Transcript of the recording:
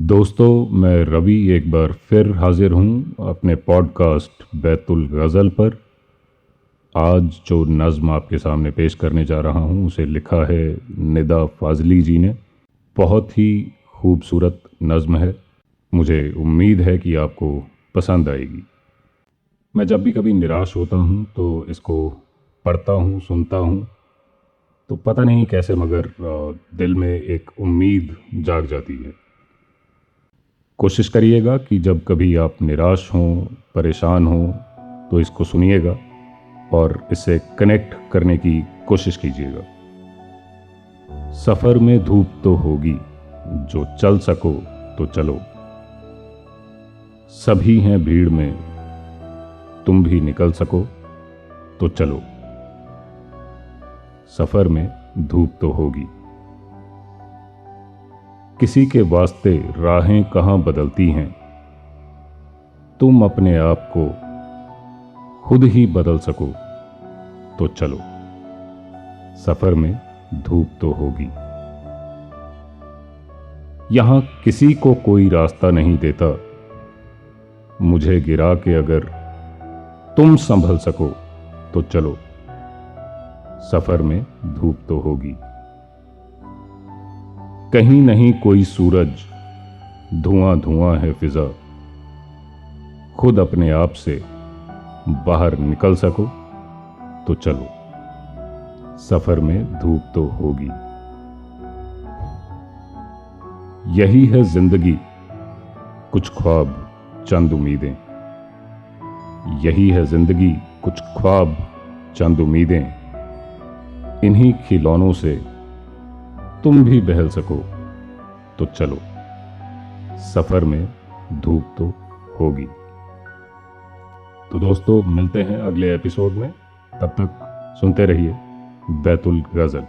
दोस्तों, मैं रवि एक बार फिर हाजिर हूँ अपने पॉडकास्ट बैतुल गज़ल पर। आज जो नज़्म आपके सामने पेश करने जा रहा हूँ उसे लिखा है निदा फाजली जी ने। बहुत ही खूबसूरत नज़्म है। मुझे उम्मीद है कि आपको पसंद आएगी। मैं जब भी कभी निराश होता हूँ तो इसको पढ़ता हूँ, सुनता हूँ, तो पता नहीं कैसे मगर दिल में एक उम्मीद जाग जाती है। कोशिश करिएगा कि जब कभी आप निराश हों, परेशान हों, तो इसको सुनिएगा और इससे कनेक्ट करने की कोशिश कीजिएगा। सफ़र में धूप तो होगी, जो चल सको तो चलो। सभी हैं भीड़ में, तुम भी निकल सको तो चलो। सफ़र में धूप तो होगी। किसी के वास्ते राहें कहाँ बदलती हैं, तुम अपने आप को खुद ही बदल सको तो चलो। सफ़र में धूप तो होगी। यहां किसी को कोई रास्ता नहीं देता, मुझे गिरा के अगर तुम संभल सको तो चलो। सफ़र में धूप तो होगी। कहीं नहीं कोई सूरज, धुआं धुआं है फिजा, खुद अपने आप से बाहर निकल सको तो चलो। सफ़र में धूप तो होगी। यही है जिंदगी, कुछ ख्वाब चंद उम्मीदें। यही है जिंदगी, कुछ ख्वाब चंद उम्मीदें। इन्हीं खिलौनों से तुम भी बहल सको तो चलो। सफ़र में धूप तो होगी। तो दोस्तों, मिलते हैं अगले एपिसोड में। तब तक सुनते रहिए बैतुल गज़ल।